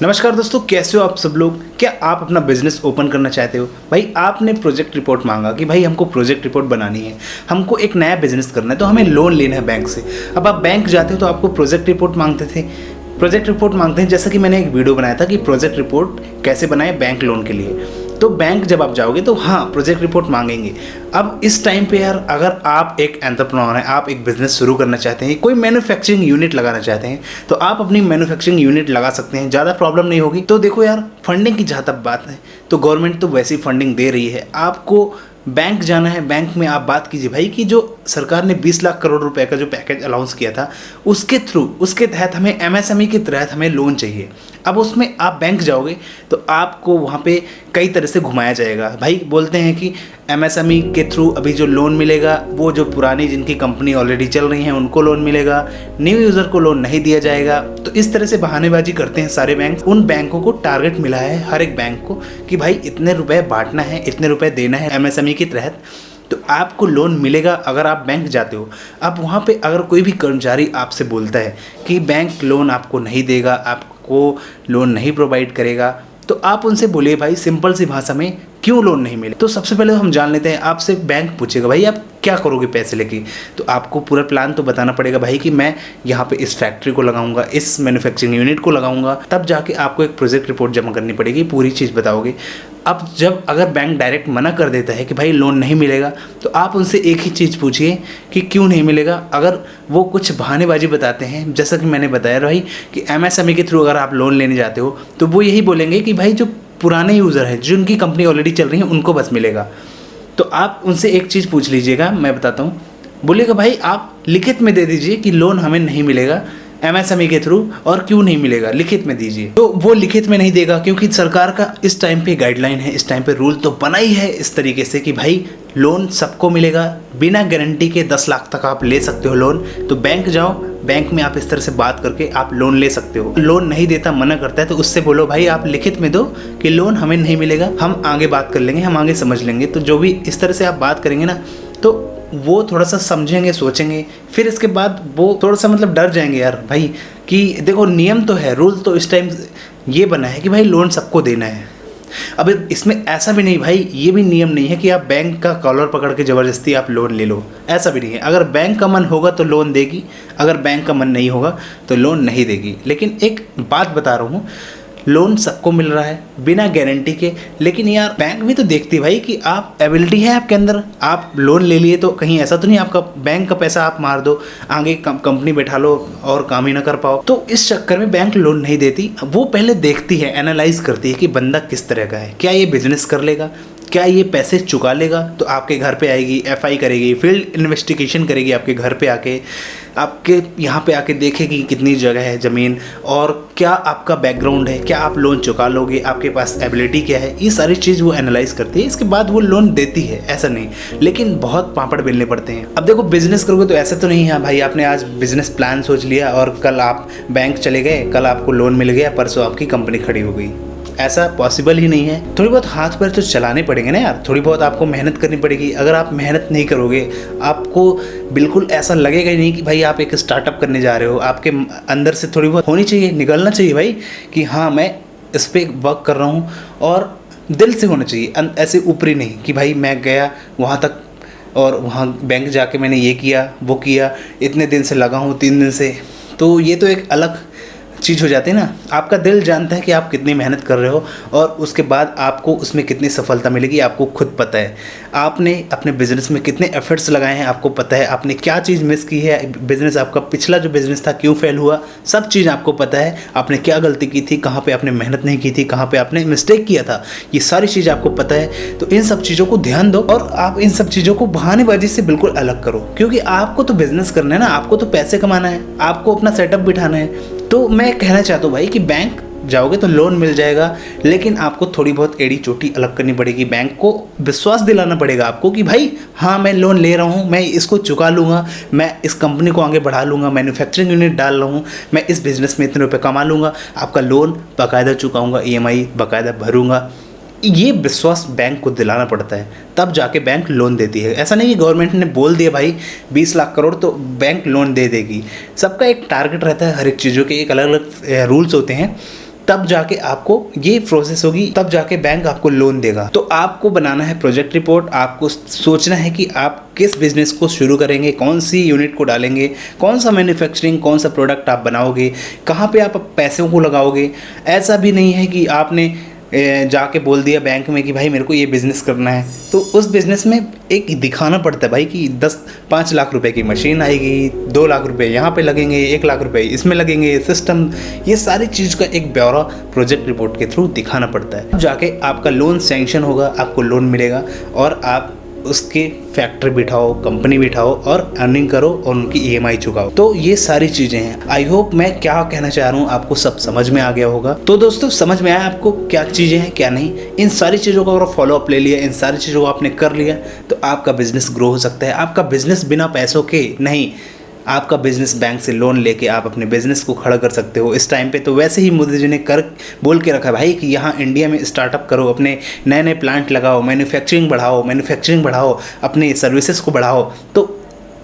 नमस्कार दोस्तों, कैसे हो आप सब लोग। क्या आप अपना बिजनेस ओपन करना चाहते हो? भाई आपने प्रोजेक्ट रिपोर्ट मांगा कि भाई हमको प्रोजेक्ट रिपोर्ट बनानी है, हमको एक नया बिजनेस करना है, तो हमें लोन लेना है बैंक से। अब आप बैंक जाते हो तो आपको प्रोजेक्ट रिपोर्ट मांगते थे, प्रोजेक्ट रिपोर्ट मांगते हैं। जैसा कि मैंने एक वीडियो बनाया था कि प्रोजेक्ट रिपोर्ट कैसे बनाए बैंक लोन के लिए। तो बैंक जब आप जाओगे तो हाँ, प्रोजेक्ट रिपोर्ट मांगेंगे। अब इस टाइम पे यार, अगर आप एक एंटरप्रेन्योर हैं, आप एक बिजनेस शुरू करना चाहते हैं, कोई मैन्युफैक्चरिंग यूनिट लगाना चाहते हैं, तो आप अपनी मैन्युफैक्चरिंग यूनिट लगा सकते हैं, ज़्यादा प्रॉब्लम नहीं होगी। तो देखो यार, फंडिंग की जहाँ तक बात है तो गवर्नमेंट तो वैसी फंडिंग दे रही है। आपको बैंक जाना है, बैंक में आप बात कीजिए भाई कि जो सरकार ने 20 लाख करोड़ रुपए का जो पैकेज अनाउंस किया था, उसके तहत हमें एमएसएमई के तहत हमें लोन चाहिए। अब उसमें आप बैंक जाओगे तो आपको वहाँ पे कई तरह से घुमाया जाएगा। भाई बोलते हैं कि एमएसएमई के थ्रू अभी जो लोन मिलेगा वो जो पुरानी जिनकी कंपनी ऑलरेडी चल रही हैं उनको लोन मिलेगा, न्यू यूज़र को लोन नहीं दिया जाएगा। तो इस तरह से बहानेबाजी करते हैं सारे बैंक। उन बैंकों को टारगेट मिला है, हर एक बैंक को, कि भाई इतने रुपए बांटना है, इतने रुपए देना है एमएसएमई के तहत, तो आपको लोन मिलेगा अगर आप बैंक जाते हो। अब वहाँ पे अगर कोई भी कर्मचारी आपसे बोलता है कि बैंक लोन आपको नहीं देगा, आपको लोन नहीं प्रोवाइड करेगा, तो आप उनसे बोलिए भाई सिंपल सी भाषा में क्यों लोन नहीं मिले। तो सबसे पहले हम जान लेते हैं, आपसे बैंक पूछेगा भाई आप क्या करोगे पैसे लेके। तो आपको पूरा प्लान तो बताना पड़ेगा भाई कि मैं यहाँ पे इस फैक्ट्री को लगाऊंगा, इस मैन्युफैक्चरिंग यूनिट को लगाऊंगा। तब जाके आपको एक प्रोजेक्ट रिपोर्ट जमा करनी पड़ेगी, पूरी चीज़ बताओगे। अब जब अगर बैंक डायरेक्ट मना कर देता है कि भाई लोन नहीं मिलेगा, तो आप उनसे एक ही चीज़ पूछिए कि क्यों नहीं मिलेगा। अगर वो कुछ बहानेबाजी बताते हैं, जैसा कि मैंने बताया भाई कि एमएसएमई के थ्रू अगर आप लोन लेने जाते हो, तो वो यही बोलेंगे कि भाई जो पुराने यूज़र हैं, जिनकी कंपनी ऑलरेडी चल रही है, उनको बस मिलेगा। तो आप उनसे एक चीज़ पूछ लीजिएगा, मैं बताता हूँ। बोलिएगा भाई आप लिखित में दे दीजिए कि लोन हमें नहीं मिलेगा एमएसएमई के थ्रू, और क्यों नहीं मिलेगा लिखित में दीजिए। तो वो लिखित में नहीं देगा, क्योंकि सरकार का इस टाइम पे गाइडलाइन है, इस टाइम पे रूल तो बना ही है इस तरीके से कि भाई लोन सबको मिलेगा, बिना गारंटी के 10 लाख तक आप ले सकते हो लोन। तो बैंक जाओ, बैंक में आप इस तरह से बात करके आप लोन ले सकते हो। लोन नहीं देता, मना करता है, तो उससे बोलो भाई आप लिखित में दो कि लोन हमें नहीं मिलेगा, हम आगे बात कर लेंगे, हम आगे समझ लेंगे। तो जो भी इस तरह से आप बात करेंगे ना, तो वो थोड़ा सा समझेंगे, सोचेंगे, फिर इसके बाद वो थोड़ा सा मतलब डर जाएंगे यार भाई कि देखो नियम तो है, रूल तो इस टाइम ये बना है कि भाई लोन सबको देना है। अब इसमें ऐसा भी नहीं भाई, ये भी नियम नहीं है कि आप बैंक का कॉलर पकड़ के ज़बरदस्ती आप लोन ले लो, ऐसा भी नहीं है। अगर बैंक का मन होगा तो लोन देगी, अगर बैंक का मन नहीं होगा तो लोन नहीं देगी। लेकिन एक बात बता रहा हूँ, लोन सबको मिल रहा है बिना गारंटी के। लेकिन यार बैंक भी तो देखती है भाई कि आप एबिलिटी है आपके अंदर, आप लोन ले लिए तो कहीं ऐसा तो नहीं आपका बैंक का पैसा आप मार दो, आगे कंपनी बैठा लो और काम ही ना कर पाओ। तो इस चक्कर में बैंक लोन नहीं देती। वो पहले देखती है, एनालाइज करती है कि बंदा किस तरह का है, क्या ये बिजनेस कर लेगा, क्या ये पैसे चुका लेगा। तो आपके घर पे आएगी, एफआई करेगी, फील्ड इन्वेस्टिगेशन करेगी आपके घर पे आके, आपके यहाँ पे आके देखेगी कितनी जगह है ज़मीन, और क्या आपका बैकग्राउंड है, क्या आप लोन चुका लोगे, आपके पास एबिलिटी क्या है, ये सारी चीज़ वो एनालाइज करती है। इसके बाद वो लोन देती है, ऐसा नहीं। लेकिन बहुत पापड़ बेलने पड़ते हैं। अब देखो बिजनेस करोगे तो ऐसा तो नहीं है भाई आपने आज बिजनेस प्लान सोच लिया और कल आप बैंक चले गए, कल आपको लोन मिल गया, परसों आपकी कंपनी खड़ी हो गई। ऐसा पॉसिबल ही नहीं है। थोड़ी बहुत हाथ पैर तो चलाने पड़ेंगे ना यार, थोड़ी बहुत आपको मेहनत करनी पड़ेगी। अगर आप मेहनत नहीं करोगे, आपको बिल्कुल ऐसा लगेगा ही नहीं कि भाई आप एक स्टार्टअप करने जा रहे हो। आपके अंदर से थोड़ी बहुत होनी चाहिए, निकलना चाहिए भाई कि हाँ मैं इस पर वर्क कर रहा हूँ, और दिल से होना चाहिए, ऐसे ऊपरी नहीं कि भाई मैं गया वहाँ तक और वहाँ बैंक जाके मैंने ये किया वो किया, इतने दिन से लगा हूँ 3 दिन से। तो ये तो एक अलग चीज़ हो जाती है ना। आपका दिल जानता है कि आप कितनी मेहनत कर रहे हो, और उसके बाद आपको उसमें कितनी सफलता मिलेगी आपको खुद पता है। आपने अपने बिजनेस में कितने एफर्ट्स लगाए हैं आपको पता है, आपने क्या चीज़ मिस की है, बिजनेस आपका पिछला जो बिजनेस था क्यों फेल हुआ, सब चीज़ आपको पता है। आपने क्या गलती की थी, कहाँ पे आपने मेहनत नहीं की थी, कहाँ पे आपने मिस्टेक किया था, ये सारी चीज़ आपको पता है। तो इन सब चीज़ों को ध्यान दो, और आप इन सब चीज़ों को बहानेबाजी से बिल्कुल अलग करो, क्योंकि आपको तो बिजनेस करना है ना, आपको तो पैसे कमाना है, आपको अपना सेटअप बिठाना है। तो मैं कहना चाहता हूँ भाई कि बैंक जाओगे तो लोन मिल जाएगा, लेकिन आपको थोड़ी बहुत एड़ी चोटी अलग करनी पड़ेगी। बैंक को विश्वास दिलाना पड़ेगा आपको कि भाई हाँ मैं लोन ले रहा हूँ, मैं इसको चुका लूँगा, मैं इस कंपनी को आगे बढ़ा लूँगा, मैन्युफैक्चरिंग यूनिट डाल रहा हूँ, मैं इस बिज़नेस में इतने रुपये कमा लूँगा, आपका लोन बाकायदा चुकाऊँगा, ईएमआई बाकायदा भरूँगा। ये विश्वास बैंक को दिलाना पड़ता है, तब जाके बैंक लोन देती है। ऐसा नहीं कि गवर्नमेंट ने बोल दिया भाई 20 लाख करोड़ तो बैंक लोन दे देगी। सबका एक टारगेट रहता है, हर एक चीज़ों के एक अलग अलग रूल्स होते हैं। तब जाके आपको ये प्रोसेस होगी, तब जाके बैंक आपको लोन देगा। तो आपको बनाना है प्रोजेक्ट रिपोर्ट, आपको सोचना है कि आप किस बिजनेस को शुरू करेंगे, कौन सी यूनिट को डालेंगे, कौन सा मैन्युफैक्चरिंग, कौन सा प्रोडक्ट आप बनाओगे, कहाँ पे आप पैसों को लगाओगे। ऐसा भी नहीं है कि आपने जाके बोल दिया बैंक में कि भाई मेरे को ये बिज़नेस करना है, तो उस बिज़नेस में एक दिखाना पड़ता है भाई कि 5 लाख रुपए की मशीन आएगी, 2 लाख रुपए यहाँ पे लगेंगे, 1 लाख रुपए इसमें लगेंगे, सिस्टम, ये सारी चीज़ का एक ब्यौरा प्रोजेक्ट रिपोर्ट के थ्रू दिखाना पड़ता है। जाके आपका लोन सैंक्शन होगा, आपको लोन मिलेगा और आप उसके फैक्ट्री बिठाओ, कंपनी बिठाओ और अर्निंग करो और उनकी EMI चुकाओ। तो ये सारी चीज़ें हैं। आई होप मैं क्या कहना चाह रहा हूँ आपको सब समझ में आ गया होगा। तो दोस्तों समझ में आया आपको क्या चीज़ें हैं क्या नहीं। इन सारी चीज़ों का अगर फॉलो अप ले लिया, इन सारी चीज़ों को आपने कर लिया तो आपका बिजनेस ग्रो हो सकता है। आपका बिजनेस बिना पैसों के नहीं, आपका बिजनेस बैंक से लोन लेके आप अपने बिजनेस को खड़ा कर सकते हो। इस टाइम पे तो वैसे ही मोदी जी ने बोल के रखा है भाई कि यहाँ इंडिया में स्टार्टअप करो, अपने नए नए प्लांट लगाओ, मैन्युफैक्चरिंग बढ़ाओ, अपने सर्विसेज को बढ़ाओ। तो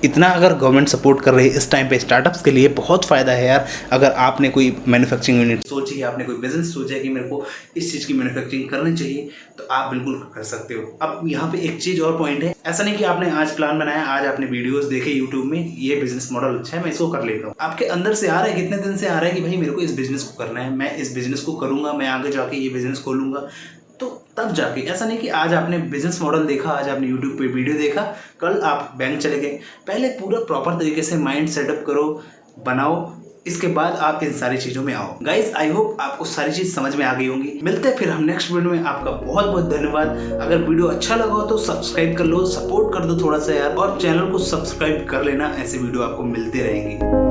इतना अगर गवर्नमेंट सपोर्ट कर रही है इस टाइम पे स्टार्टअप्स के लिए, बहुत फ़ायदा है यार। अगर आपने कोई मैन्युफैक्चरिंग यूनिट सोची है, आपने कोई बिजनेस सोचा है कि मेरे को इस चीज़ की मैन्युफैक्चरिंग करनी चाहिए, तो आप बिल्कुल कर सकते हो। अब यहाँ पे एक चीज़ और पॉइंट है, ऐसा नहीं कि आपने आज प्लान बनाया, आज आपने वीडियोस देखे यूट्यूब में, ये बिजनेस मॉडल अच्छा है मैं इसको कर लेता हूँ। आपके अंदर से आ रहा है, कितने दिन से आ रहा है कि भाई मेरे को इस बिजनेस को करना है, मैं इस बिजनेस को करूँगा, मैं आगे जाके ये बिजनेस खोलूँगा। तो तब जाके, ऐसा नहीं कि आज आपने बिजनेस मॉडल देखा, आज आपने यूट्यूब पे वीडियो देखा, कल आप बैंक चले गए। पहले पूरा प्रॉपर तरीके से माइंड सेटअप करो, बनाओ, इसके बाद आप इन सारी चीज़ों में आओ। गाइस आई होप आपको सारी चीज़ समझ में आ गई होंगी। मिलते हैं फिर हम नेक्स्ट वीडियो में। आपका बहुत बहुत धन्यवाद। अगर वीडियो अच्छा लगा हो तो सब्सक्राइब कर लो, सपोर्ट कर दो थोड़ा सा यार, और चैनल को सब्सक्राइब कर लेना, ऐसे वीडियो आपको मिलते रहेंगे।